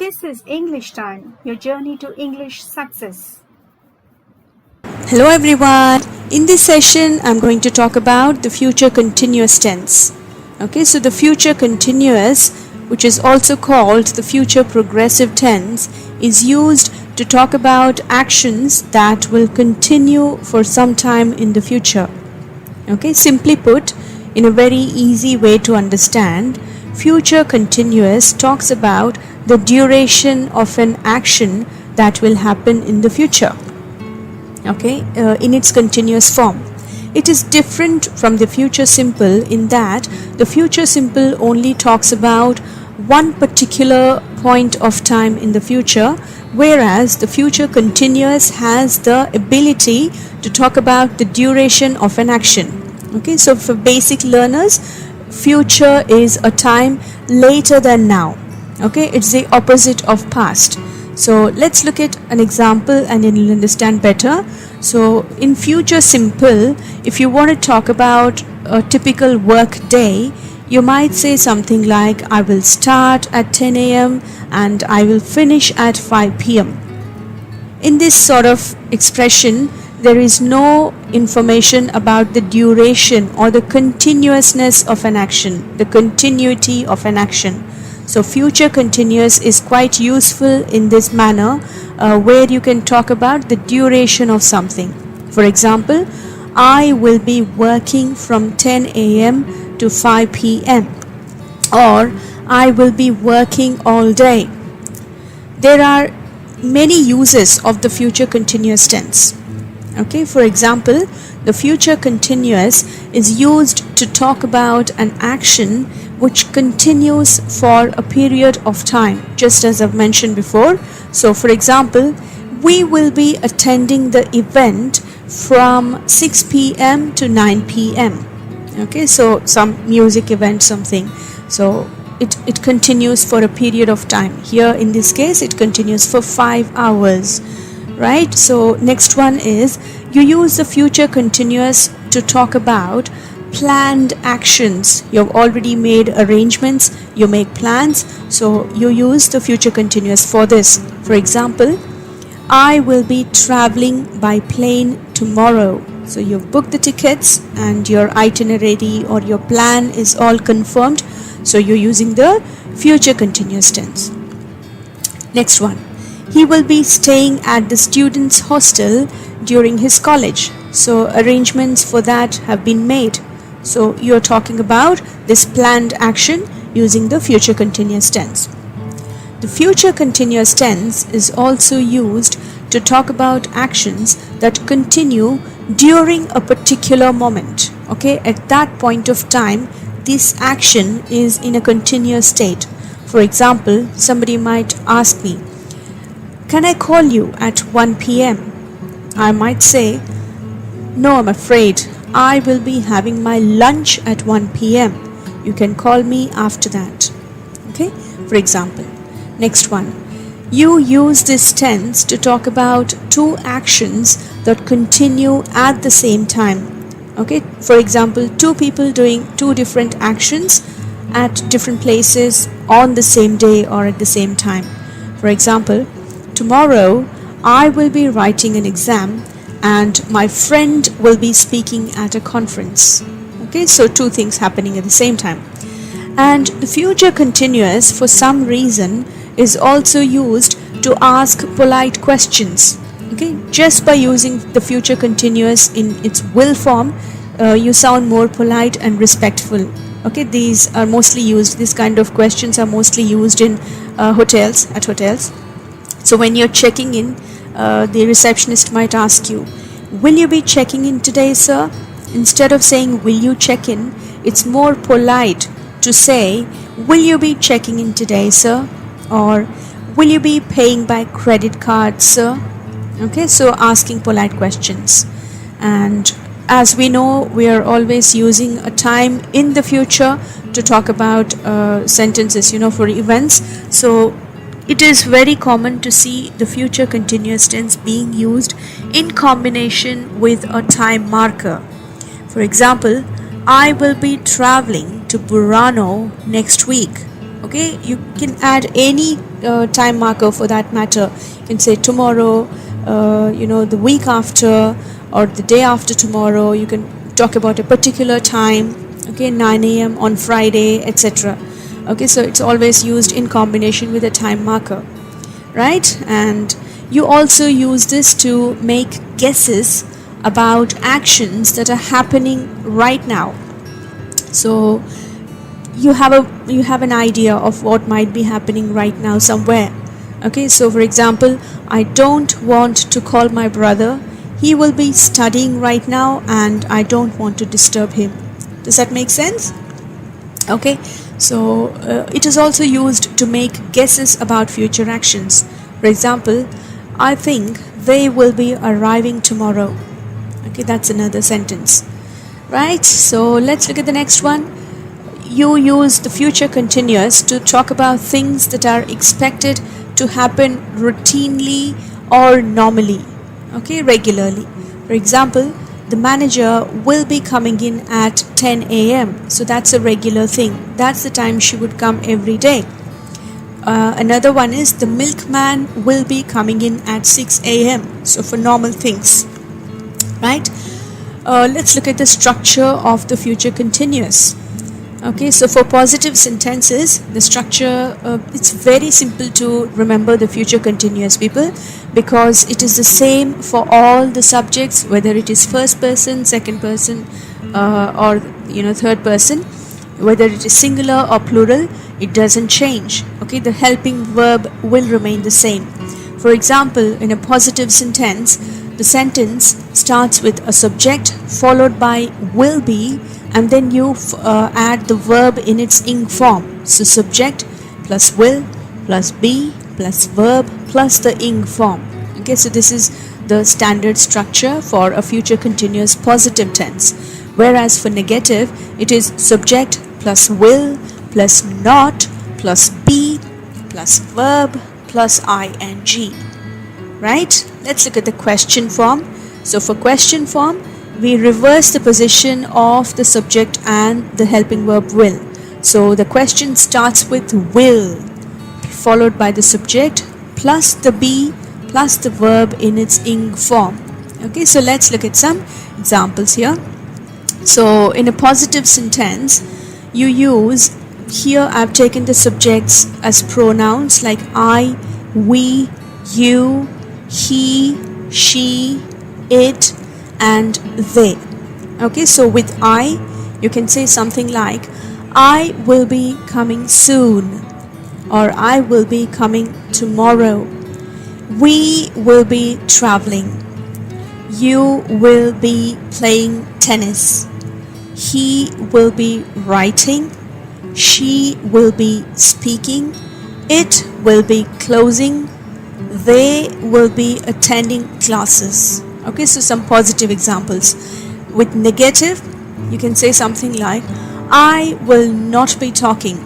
This is English Time, your journey to English success. Hello everyone. In this session, I'm going to talk about the future continuous tense. Okay, so the future continuous, which is also called the future progressive tense, is used to talk about actions that will continue for some time in the future. Okay, simply put, in a very easy way to understand, future continuous talks about the duration of an action that will happen in the future. Okay, in its continuous form. It is different from the future simple in that the future simple only talks about one particular point of time in the future, whereas the future continuous has the ability to talk about the duration of an action. Okay, so for basic learners, future is a time later than now. Okay, it's the opposite of past. So let's look at an example and you'll understand better. So in future simple, if you want to talk about a typical work day, you might say something like, I will start at 10 a.m. and I will finish at 5 p.m. In this sort of expression, there is no information about the duration or the continuousness of an action, the continuity of an action. So future continuous is quite useful in this manner where you can talk about the duration of something. For example, I will be working from 10 a.m. to 5 p.m. or I will be working all day. There are many uses of the future continuous tense. Okay, for example, the future continuous is used to talk about an action which continues for a period of time, just as I've mentioned before. So for example, we will be attending the event from 6 p.m. to 9 p.m. Okay, so some music event, something. So it continues for a period of time. Here in this case, it continues for 5 hours. Right, so next one is you use the future continuous to talk about planned actions. You've already made arrangements, you make plans, so you use the future continuous for this. For example, I will be traveling by plane tomorrow. So you've booked the tickets and your itinerary or your plan is all confirmed, so you're using the future continuous tense. Next one. He will be staying at the student's hostel during his college. So arrangements for that have been made. So you're talking about this planned action using the future continuous tense. The future continuous tense is also used to talk about actions that continue during a particular moment. Okay, at that point of time, this action is in a continuous state. For example, somebody might ask me, can I call you at 1 p.m.? I might say, no, I'm afraid. I will be having my lunch at 1 p.m. You can call me after that. Okay, for example. Next one. You use this tense to talk about two actions that continue at the same time. Okay, for example, two people doing two different actions at different places on the same day or at the same time. For example, tomorrow, I will be writing an exam and my friend will be speaking at a conference. Okay, so two things happening at the same time. And the future continuous, for some reason, is also used to ask polite questions. Okay, just by using the future continuous in its will form, you sound more polite and respectful. Okay, these are mostly used, these kind of questions are mostly used in hotels. So when you're checking in, the receptionist might ask you, will you be checking in today, sir? Instead of saying, will you check in, it's more polite to say, will you be checking in today, sir? Or, will you be paying by credit card, sir? Okay, so asking polite questions. And as we know, we are always using a time in the future to talk about sentences, for events. So it is very common to see the future continuous tense being used in combination with a time marker. For example, I will be traveling to Burano next week. Okay, you can add any time marker for that matter. You can say tomorrow, the week after, or the day after tomorrow. You can talk about a particular time, okay, 9 a.m. on Friday, etc. Okay, so it's always used in combination with a time marker, right? And you also use this to make guesses about actions that are happening right now. So you have an idea of what might be happening right now somewhere. Okay, so for example, I don't want to call my brother. He will be studying right now and I don't want to disturb him. Does that make sense? Okay, so it is also used to make guesses about future actions. For example, I think they will be arriving tomorrow. Okay, that's another sentence, right? So let's look at the next one. You use the future continuous to talk about things that are expected to happen routinely or normally, okay, regularly. For example, the manager will be coming in at 10 a.m. So that's a regular thing. That's the time she would come every day. Another one is the milkman will be coming in at 6 a.m. So for normal things, right? Let's look at the structure of the future continuous. Okay, so for positive sentences, the structure, it's very simple to remember the future continuous, people, because it is the same for all the subjects, whether it is first person, second person, or third person, whether it is singular or plural, it doesn't change. Okay, the helping verb will remain the same. For example, in a positive sentence, the sentence starts with a subject followed by will be, and then you add the verb in its ing form. So subject plus will plus be plus verb plus the ing form. Okay, so this is the standard structure for a future continuous positive tense. Whereas for negative, it is subject plus will plus not plus be plus verb plus ing. Right? Let's look at the question form. So for question form, we reverse the position of the subject and the helping verb will. So the question starts with will, followed by the subject plus the be plus the verb in its ing form. Okay, so let's look at some examples here. So in a positive sentence, you use, here I've taken the subjects as pronouns like I, we, you, he, she, it, and they. Okay, so with I, you can say something like I will be coming soon, or I will be coming tomorrow. We will be traveling. You will be playing tennis. He will be writing. She will be speaking. It will be closing. They will be attending classes. Okay, so some positive examples. With negative, you can say something like I will not be talking.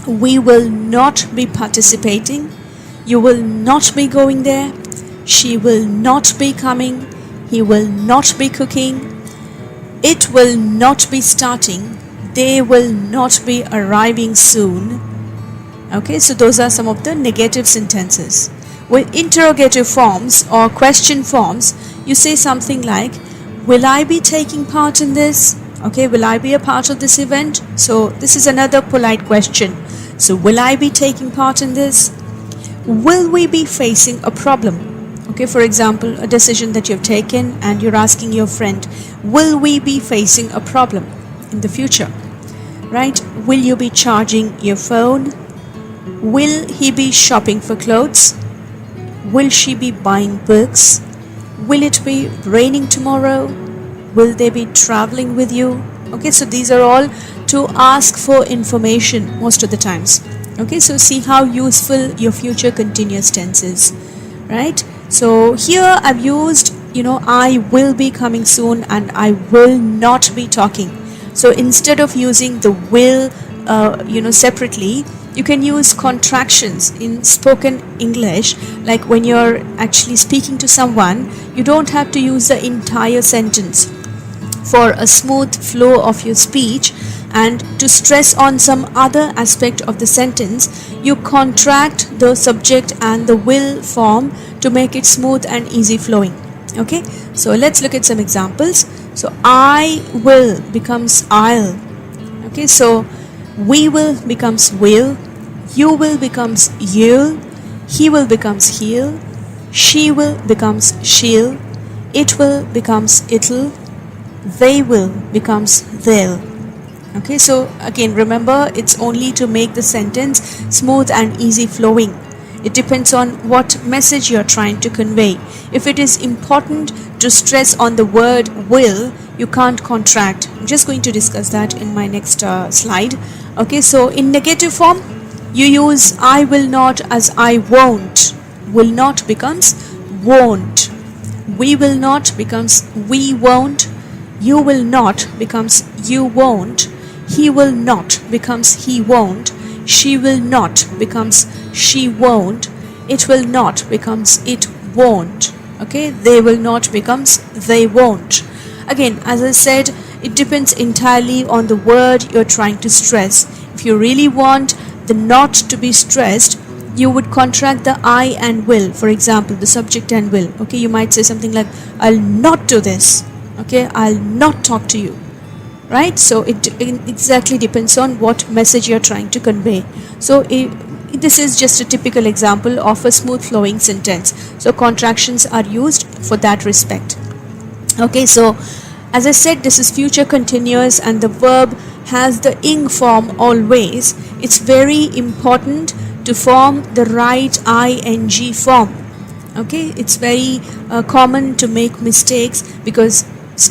We will not be participating. You will not be going there. She will not be coming. He will not be cooking. It will not be starting. They will not be arriving soon. Okay, so those are some of the negative sentences. With interrogative forms or question forms, you say something like, will I be taking part in this? Okay, will I be a part of this event? So this is another polite question. So will I be taking part in this? Will we be facing a problem? Okay, for example, a decision that you've taken and you're asking your friend, will we be facing a problem in the future? Right? Will you be charging your phone? Will he be shopping for clothes? Will she be buying books? Will it be raining tomorrow? Will they be traveling with you? Okay, so these are all to ask for information most of the times. Okay, so see how useful your future continuous tense is, right? So here I've used, I will be coming soon and I will not be talking. So instead of using the will, separately, you can use contractions in spoken English. Like when you're actually speaking to someone, you don't have to use the entire sentence. For a smooth flow of your speech and to stress on some other aspect of the sentence, you contract the subject and the will form to make it smooth and easy flowing. Okay, so let's look at some examples. So I will becomes I'll. Okay, so we will becomes will, you will becomes you'll, he will becomes he'll, she will becomes she'll, it will becomes it'll, they will becomes they'll. Okay, so again remember, it's only to make the sentence smooth and easy flowing. It depends on what message you're trying to convey. If it is important to stress on the word will, you can't contract. I'm just going to discuss that in my next slide. Okay, so in negative form, you use I will not as I won't. Will not becomes won't. We will not becomes we won't. You will not becomes you won't. He will not becomes he won't. She will not becomes she won't. It will not becomes it won't. Okay, they will not becomes they won't. Again, as I said, it depends entirely on the word you're trying to stress. If you really want the not to be stressed, you would contract the I and will. For example, the subject and will. Okay, you might say something like I'll not do this. Okay, I'll not talk to you. Right, so it exactly depends on what message you're trying to convey. So this is just a typical example of a smooth flowing sentence. So contractions are used for that respect. Okay, so as I said, this is future continuous and the verb has the ing form always. It's very important to form the right ing form. Okay, it's very common to make mistakes because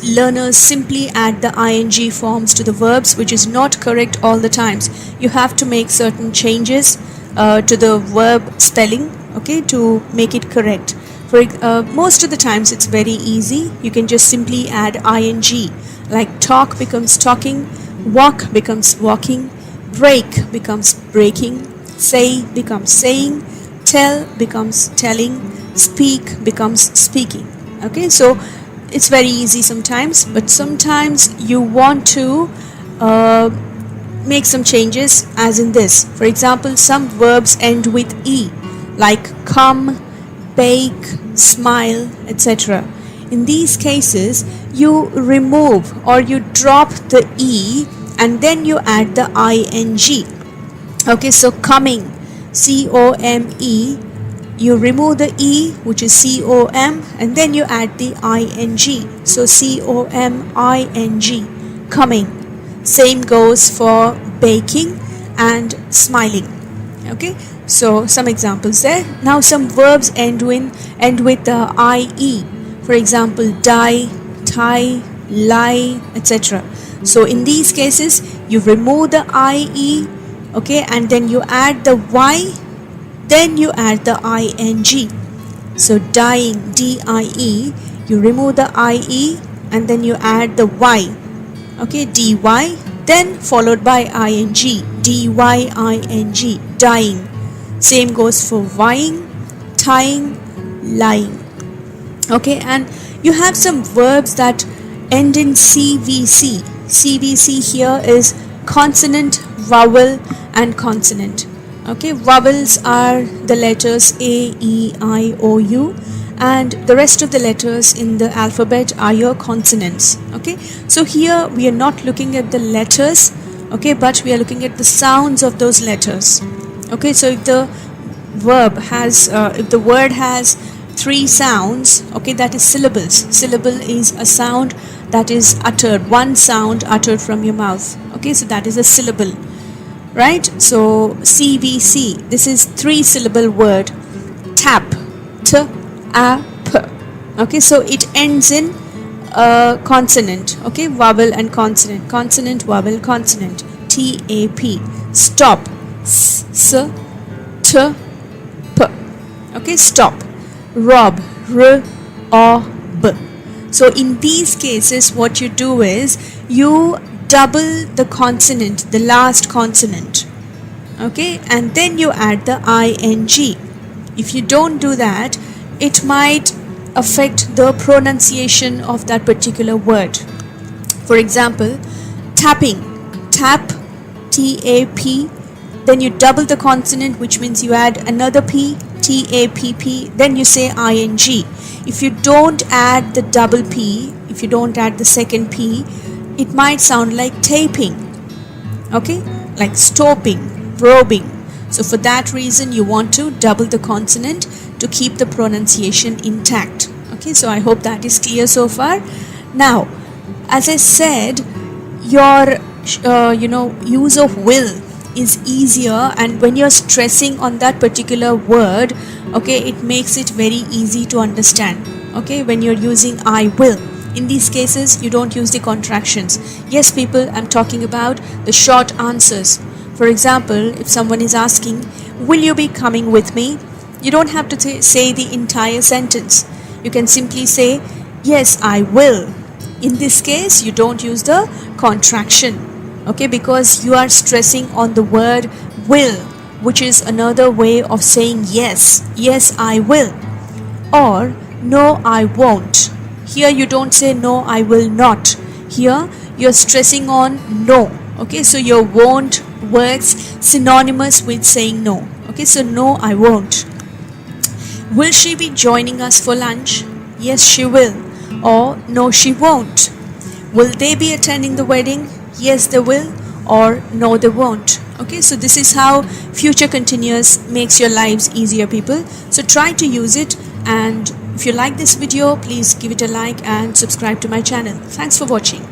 learners simply add the ing forms to the verbs, which is not correct all the times. You have to make certain changes to the verb spelling, okay, to make it correct. For most of the times it's very easy. You can just simply add ing, like talk becomes talking, walk becomes walking, break becomes breaking, say becomes saying, tell becomes telling, speak becomes speaking. Okay, so it's very easy sometimes, but sometimes you want to make some changes, as in this. For example, some verbs end with e, like come, bake, smile, etc. In these cases, you remove or you drop the e and then you add the ing. Okay, so coming, C-O-M-E, you remove the e, which is C-O-M, and then you add the ing. So C-O-M-I-N-G, coming. Same goes for baking and smiling. Okay, so some examples there. Now some verbs end with the ie. For example, die, tie, lie, etc. So in these cases, you remove the ie, okay, and then you add the y, then you add the ing. So dying, D-I-E, you remove the ie and then you add the y, okay, dy, then followed by ing, D-Y-I-N-G, dying. Same goes for vying, tying, lying. Okay, and you have some verbs that end in CVC. CVC here is consonant, vowel and consonant. Okay, vowels are the letters A, E, I, O, U, and the rest of the letters in the alphabet are your consonants. Okay, so here we are not looking at the letters, okay, but we are looking at the sounds of those letters. Okay, so if the verb has, if the word has 3 sounds, okay, that is syllables. Syllable is a sound that is uttered, one sound uttered from your mouth. Okay, so that is a syllable. Right, so CVC, this is 3-syllable word. Tap, T-A-P. Okay, so it ends in consonant. Okay, vowel and consonant. Consonant, vowel, consonant. T-A-P. Stop, S-T-P. Okay, stop. Rob, R-O-B. So in these cases, what you do is you double the consonant, the last consonant, okay, and then you add the ing. If you don't do that, it might affect the pronunciation of that particular word. For example, tapping, tap, T-A-P, then you double the consonant, which means you add another P, T-A-P-P, then you say I-N-G. If you don't add the double P, if you don't add the second P, it might sound like taping, okay, like stopping, probing. So for that reason, you want to double the consonant to keep the pronunciation intact. Okay, so I hope that is clear so far. Now, as I said, your use of will is easier, and when you're stressing on that particular word, okay, it makes it very easy to understand. Okay, when you're using I will, in these cases you don't use the contractions. Yes people, I'm talking about the short answers. For example, if someone is asking, will you be coming with me, you don't have to say the entire sentence. You can simply say, yes, I will. In this case, you don't use the contraction, okay, because you are stressing on the word will, which is another way of saying yes. Yes, I will. Or, no, I won't. Here you don't say no, I will not. Here you're stressing on no. Okay, so your won't works synonymous with saying no. Okay, so no, I won't. Will she be joining us for lunch? Yes, she will. Or no, she won't. Will they be attending the wedding? Yes, they will. Or no, they won't. Okay, so this is how future continuous makes your lives easier, people. So try to use it, and if you like this video, please give it a like and subscribe to my channel. Thanks for watching.